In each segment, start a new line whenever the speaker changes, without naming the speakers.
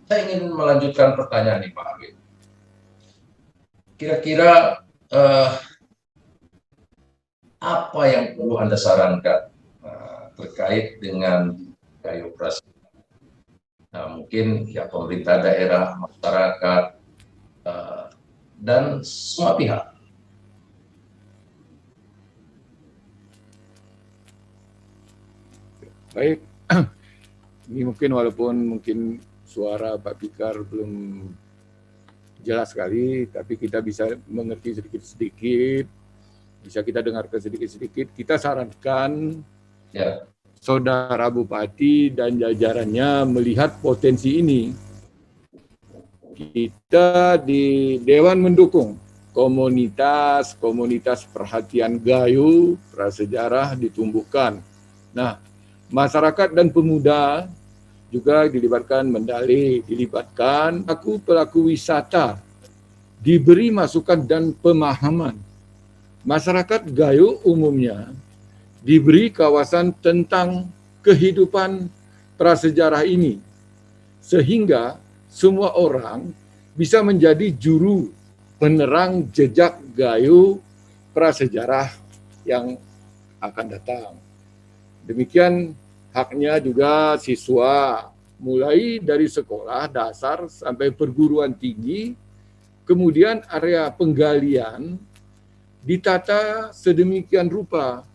Saya ingin melanjutkan pertanyaan nih Pak Arwin. Kira-kira eh, apa yang perlu Anda sarankan terkait dengan Gayo Pras? Nah, mungkin ya pemerintah daerah, masyarakat, eh, dan semua pihak.
Baik, ini mungkin walaupun mungkin suara Pak Fikar belum jelas sekali, tapi kita bisa mengerti sedikit-sedikit, bisa kita dengarkan sedikit-sedikit. Kita sarankan
Ya,
Saudara Bupati dan jajarannya melihat potensi ini. Kita di Dewan mendukung komunitas perhatian Gayo prasejarah ditumbuhkan. Nah, masyarakat dan pemuda juga dilibatkan mendali, dilibatkan pelaku wisata, diberi masukan dan pemahaman. Masyarakat Gayo umumnya diberi kawasan tentang kehidupan prasejarah ini, sehingga semua orang bisa menjadi juru penerang jejak Gayo prasejarah yang akan datang. Demikian haknya juga siswa, mulai dari sekolah dasar sampai perguruan tinggi, kemudian area penggalian ditata sedemikian rupa,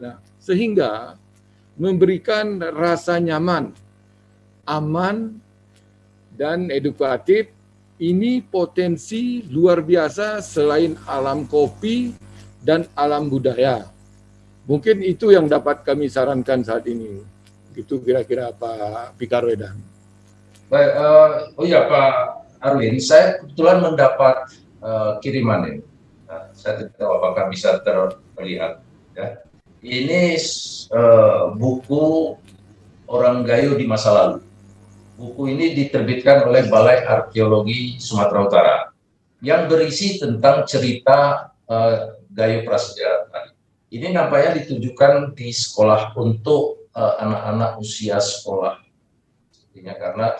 nah, sehingga memberikan rasa nyaman, aman, dan edukatif. Ini potensi luar biasa selain alam kopi dan alam budaya. Mungkin itu yang dapat kami sarankan saat ini. Itu kira-kira Pak Fikar Wedan.
baik. Oh ya Pak Arwin, saya kebetulan mendapat kiriman ini. Nah, saya tidak tahu apakah bisa terlihat. Ya. Ini buku Orang Gayo di Masa Lalu. Buku ini diterbitkan oleh Balai Arkeologi Sumatera Utara yang berisi tentang cerita Gayo Prasejarah tadi. Ini nampaknya ditujukan di sekolah untuk anak-anak usia sekolah. Karena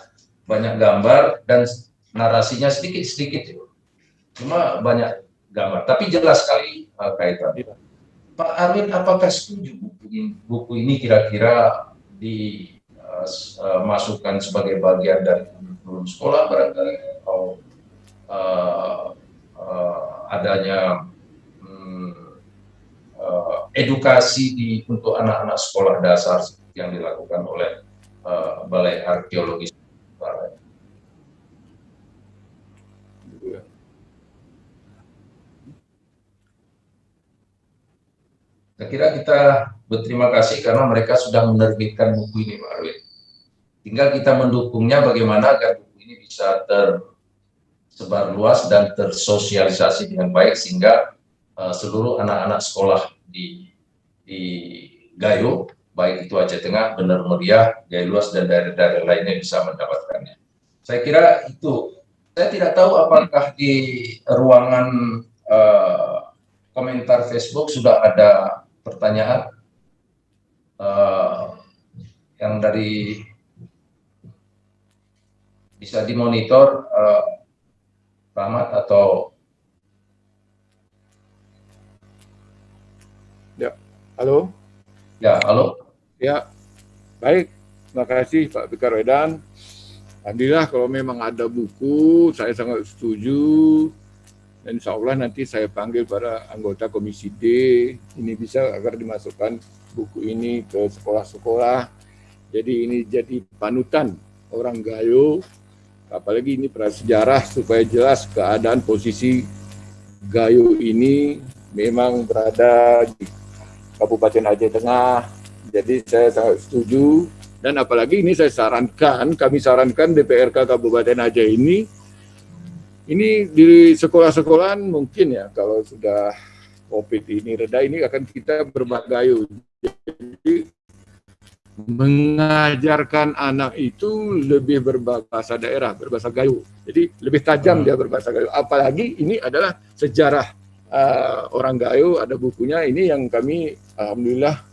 banyak gambar dan narasinya sedikit-sedikit, cuma banyak gambar, tapi jelas sekali kaitan. Pak Arwin, apakah setuju buku ini kira-kira dimasukkan sebagai bagian dari kurikulum sekolah barangkali, atau adanya edukasi untuk anak-anak sekolah dasar yang dilakukan oleh Balai Arkeologi. Saya kira kita berterima kasih karena mereka sudah menerbitkan buku ini, Pak Arwin. Tinggal kita mendukungnya bagaimana agar buku ini bisa tersebar luas dan tersosialisasi dengan baik sehingga seluruh anak-anak sekolah di Gayo, baik itu Aceh Tengah, Bener Meriah, Gayo Luas, dan daerah-daerah lainnya bisa mendapatkannya. Saya kira itu. Saya tidak tahu apakah di ruangan komentar Facebook sudah ada pertanyaan yang dari bisa dimonitor, Rahmat atau
ya, halo.
Ya, halo.
Ya, baik. Terima kasih Pak Fikar Wedan. Alhamdulillah kalau memang ada buku, saya sangat setuju. Dan insya Allah nanti saya panggil para anggota Komisi D, ini bisa agar dimasukkan buku ini ke sekolah-sekolah. Jadi ini jadi panutan orang Gayo, apalagi ini prasejarah supaya jelas keadaan posisi Gayo ini memang berada di Kabupaten Aceh Tengah. Jadi saya sangat setuju. Dan apalagi ini kami sarankan DPRK Kabupaten Aceh ini di sekolah-sekolahan mungkin ya kalau sudah COVID ini reda, ini akan kita berbagayu. Jadi mengajarkan anak itu lebih berbahasa daerah, berbahasa Gayo. Jadi lebih tajam dia berbahasa Gayo. Apalagi ini adalah sejarah orang Gayo, ada bukunya ini yang kami alhamdulillah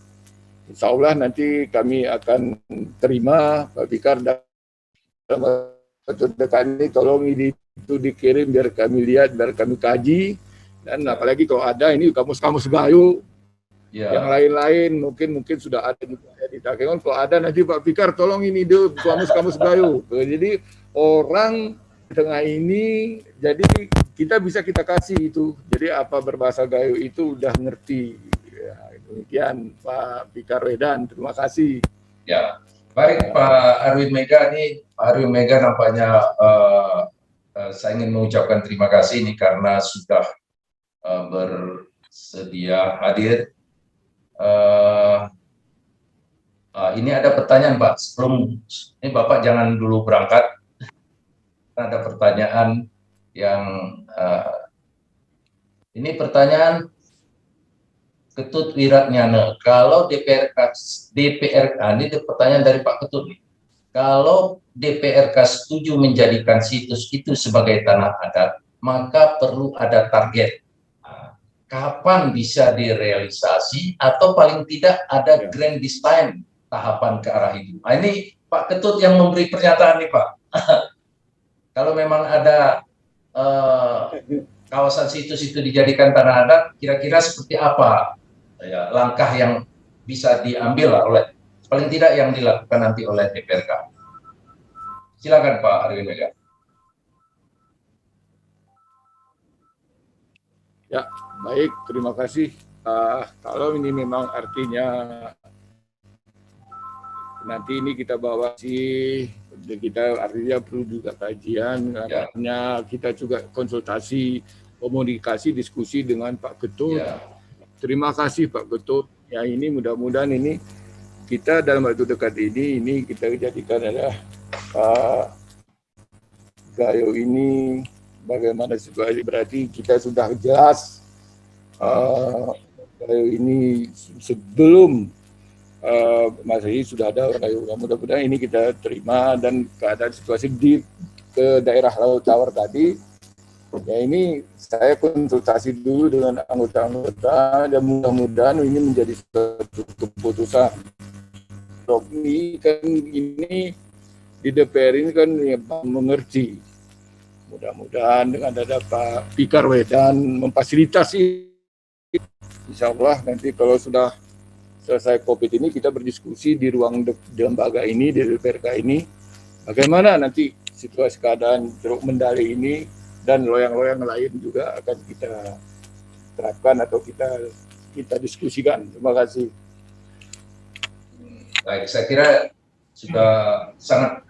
insya Allah nanti kami akan terima Pak Fikar dalam dekat ini tolong ini itu dikirim biar kami lihat, biar kami kaji, dan apalagi kalau ada ini kamus-kamus Gayo yang lain-lain mungkin sudah ada juga ya di Takengon. Kalau ada nanti Pak Fikar tolong ini dulu kamus-kamus Gayo. Jadi orang tengah ini jadi kita kasih itu. Jadi apa berbahasa Gayo itu udah ngerti. Ya, demikian Pak Fikar Wedan. Terima kasih.
Ya. Baik Pak Arwin Mega, ini Pak Arwin Mega nampaknya saya ingin mengucapkan terima kasih ini karena sudah bersedia hadir. Ini ada pertanyaan Pak, sebelum ini Bapak jangan dulu berangkat, ada pertanyaan yang ini pertanyaan Ketut Wiratnyana, kalau DPRK, ini pertanyaan dari Pak Ketut nih. Kalau DPRK setuju menjadikan situs itu sebagai tanah adat, maka perlu ada target. Kapan bisa direalisasi atau paling tidak ada grand design tahapan ke arah itu. Nah, ini Pak Ketut yang memberi pernyataan nih Pak. Kalau memang ada kawasan situs itu dijadikan tanah adat, kira-kira seperti apa ya, langkah yang bisa diambil lah oleh, paling tidak yang dilakukan nanti oleh DPRK. Silakan Pak Arwin Mega.
Ya, baik, terima kasih. Kalau ini memang artinya nanti ini kita bawa sih, kita artinya perlu juga kajian, karena kita juga konsultasi, komunikasi, diskusi dengan Pak Ketut. Terima kasih Pak Ketut. Ya ini mudah-mudahan ini kita dalam waktu dekat ini kita jadikan adalah Gayo ini bagaimana situasi, berarti kita sudah jelas Gayo ini sebelum masa ini sudah ada Gayo. Mudah-mudahan ini kita terima, dan keadaan situasi di ke daerah Laut Tawar tadi ya ini saya konsultasi dulu dengan anggota-anggota, dan mudah-mudahan ini menjadi suatu keputusan. Ini kan ini di DPR ini kan ya, mengerti. Mudah-mudahan dengan ada Pak Fikar Wedan memfasilitasi. Insya Allah nanti kalau sudah selesai COVID ini kita berdiskusi di ruang lembaga ini, di DPRK ini, bagaimana nanti situasi keadaan Ceruk Mendali ini, dan loyang-loyang lain juga akan kita terapkan atau kita diskusikan. Terima kasih.
Baik, saya kira sudah sangat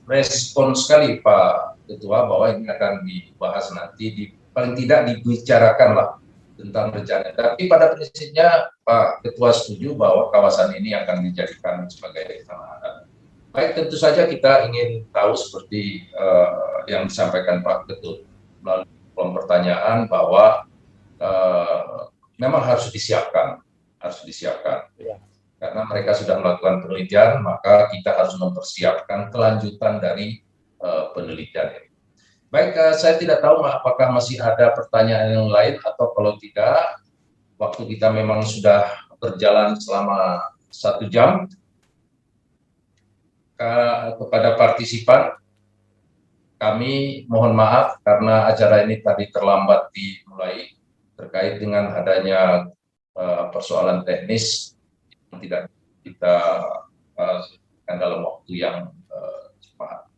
respon sekali Pak Ketua bahwa ini akan dibahas nanti, paling tidak dibicarakanlah tentang rencana. Tapi pada prinsipnya Pak Ketua setuju bahwa kawasan ini akan dijadikan sebagai tanah adat. Baik, tentu saja kita ingin tahu seperti yang disampaikan Pak Ketut melalui kolom pertanyaan bahwa memang harus disiapkan, ya. Karena mereka sudah melakukan penelitian, maka kita harus mempersiapkan kelanjutan dari penelitian ini. Baik, saya tidak tahu apakah masih ada pertanyaan yang lain, atau kalau tidak, waktu kita memang sudah berjalan selama 1 jam. Kepada partisipan, kami mohon maaf karena acara ini tadi terlambat dimulai terkait dengan adanya persoalan teknis yang tidak kita selesaikan dalam waktu yang cepat.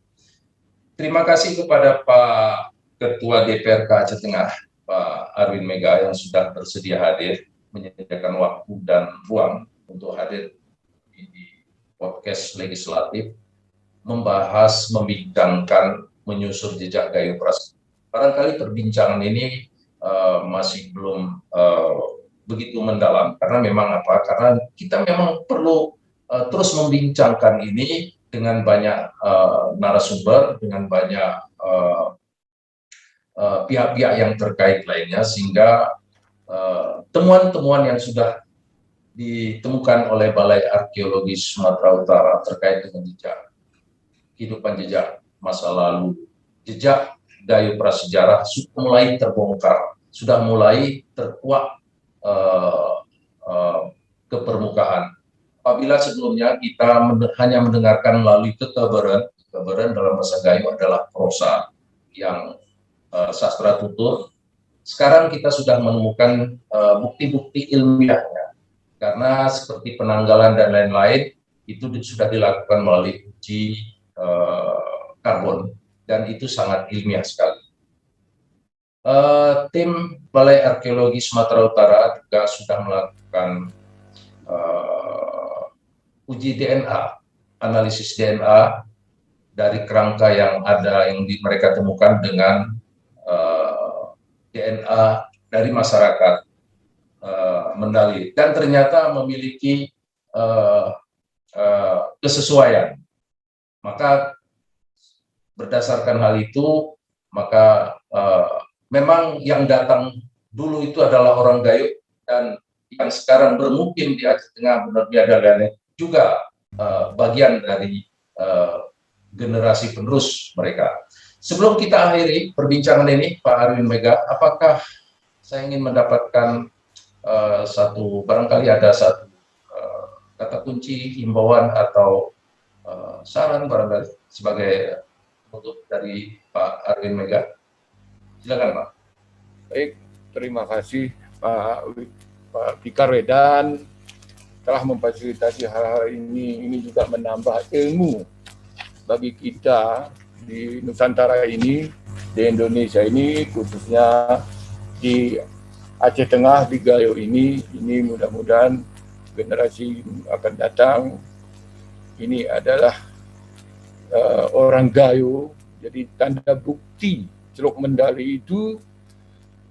Terima kasih kepada Pak Ketua DPRK Aceh Tengah, Pak Arwin Mega, yang sudah bersedia hadir, menyediakan waktu dan ruang untuk hadir di podcast legislatif, membahas, membincangkan, menyusur jejak Gayo Prasejarah. Barangkali perbincangan ini masih belum begitu mendalam, karena memang karena kita memang perlu terus membincangkan ini dengan banyak narasumber, dengan banyak pihak-pihak yang terkait lainnya, sehingga temuan-temuan yang sudah ditemukan oleh Balai Arkeologi Sumatera Utara terkait dengan kehidupan jejak masa lalu, jejak Gayo Prasejarah sudah mulai terbongkar, sudah mulai terkuak ke permukaan. Apabila sebelumnya kita hanya mendengarkan melalui ketebaran Keberadaan dalam bahasa Gayo adalah prosa yang sastra tutur. Sekarang kita sudah menemukan bukti-bukti ilmiahnya, karena seperti penanggalan dan lain-lain itu sudah dilakukan melalui uji karbon, dan itu sangat ilmiah sekali. Tim Balai Arkeologi Sumatera Utara juga sudah melakukan uji DNA, analisis DNA dari kerangka yang ada yang mereka temukan dengan DNA dari masyarakat Mendali, dan ternyata memiliki kesesuaian. Maka berdasarkan hal itu, maka memang yang datang dulu itu adalah orang Gayo, dan yang sekarang bermukim di Aceh Tengah benar-benar juga bagian dari generasi penerus mereka. Sebelum kita akhiri perbincangan ini, Pak Arwin Mega, apakah saya ingin mendapatkan barangkali ada satu kata kunci, himbauan atau saran barangkali sebagai penutup dari Pak Arwin Mega? Silakan, Pak.
Baik, terima kasih Pak Fikar Wedan telah memfasilitasi hal-hal ini. Ini juga menambah ilmu bagi kita di Nusantara ini, di Indonesia ini, khususnya di Aceh Tengah, di Gayo ini mudah-mudahan generasi akan datang ini adalah orang Gayo. Jadi tanda bukti Celuk Mendali itu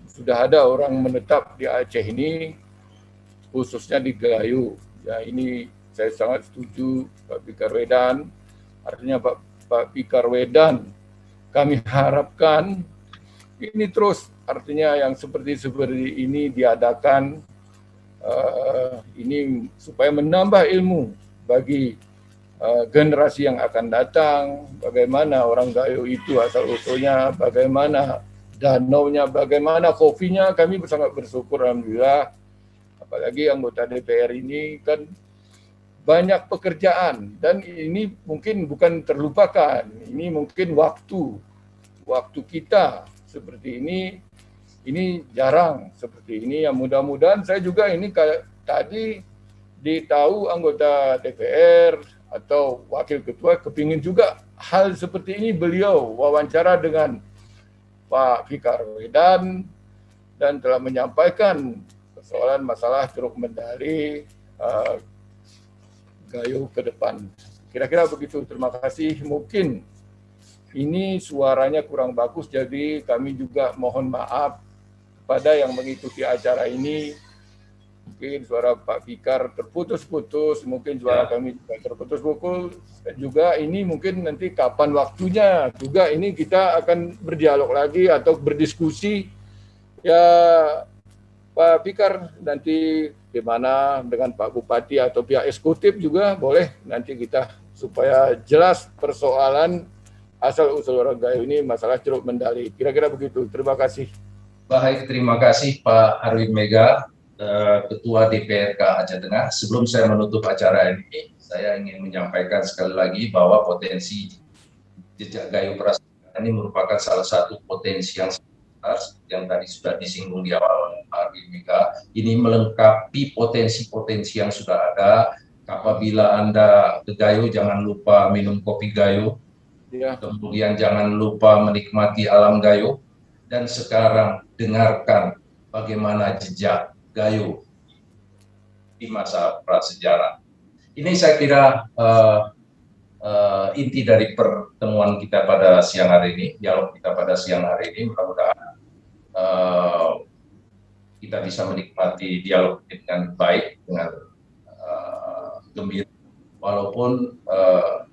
sudah ada orang menetap di Aceh ini, khususnya di Gayo. Ya, ini saya sangat setuju Pak Fikar Wedan. Artinya Pak Fikar Wedan, kami harapkan ini terus, artinya yang seperti ini diadakan, ini supaya menambah ilmu bagi generasi yang akan datang, bagaimana orang Gayo itu asal-usulnya, bagaimana danaunya, bagaimana kopinya. Kami sangat bersyukur, alhamdulillah. Apalagi anggota DPR ini kan banyak pekerjaan, dan ini mungkin bukan terlupakan, ini mungkin waktu kita seperti ini jarang seperti ini. Yang mudah-mudahan saya juga ini kayak tadi ditahu anggota DPR atau wakil ketua kepingin juga hal seperti ini, beliau wawancara dengan Pak Fikar Wedan dan telah menyampaikan persoalan masalah Celuk Mendali Gayo ke depan. Kira-kira begitu. Terima kasih. Mungkin ini suaranya kurang bagus, jadi kami juga mohon maaf kepada yang mengikuti acara ini. Mungkin suara Pak Fikar terputus-putus, mungkin suara kami juga terputus-putus. Juga ini mungkin nanti kapan waktunya juga ini kita akan berdialog lagi atau berdiskusi. Ya Pak Fikar nanti gimana dengan Pak Bupati atau pihak eksekutif juga boleh nanti kita supaya jelas persoalan asal-usul orang Gayo ini masalah Celuk Mendali. Kira-kira begitu. Terima kasih.
Baik, terima kasih Pak Arwin Mega, Ketua DPRK Aceh Tengah. Sebelum saya menutup acara ini, saya ingin menyampaikan sekali lagi bahwa potensi jejak Gayo Prasejarah ini merupakan salah satu potensi yang besar, yang tadi sudah disinggung di awal Pak Arwin Mega. Ini melengkapi potensi-potensi yang sudah ada. Apabila Anda ke Gayo, jangan lupa minum kopi Gayo. Ya. Kemudian jangan lupa menikmati alam Gayo, dan sekarang dengarkan bagaimana jejak Gayo di masa prasejarah. Ini saya kira inti dari pertemuan kita pada siang hari ini, dialog kita pada siang hari ini. Mudah-mudahan kita bisa menikmati dialog dengan baik, dengan gembira. Walaupun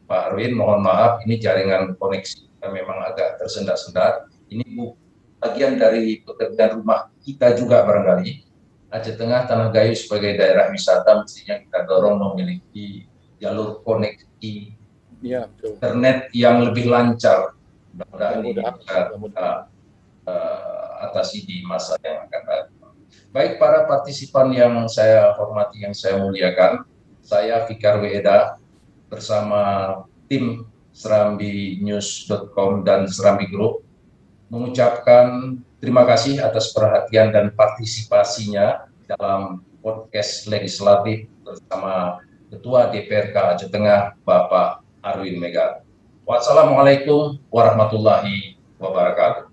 Pak Arwin, mohon maaf, ini jaringan koneksi kita memang agak tersendat-sendat. Ini bagian dari pekerjaan rumah kita juga barangkali. Aceh Tengah, Tanah Gayo sebagai daerah wisata mestinya kita dorong memiliki jalur koneksi internet yang lebih lancar. Mudah-mudahan ini bisa kita atasi di masa yang akan datang. Baik para partisipan yang saya hormati, yang saya muliakan, saya Fikar Weda bersama tim serambinews.com dan Serambi Group mengucapkan terima kasih atas perhatian dan partisipasinya dalam podcast legislatif bersama Ketua DPRK Aceh Tengah, Bapak Arwin Mega. Wassalamualaikum warahmatullahi wabarakatuh.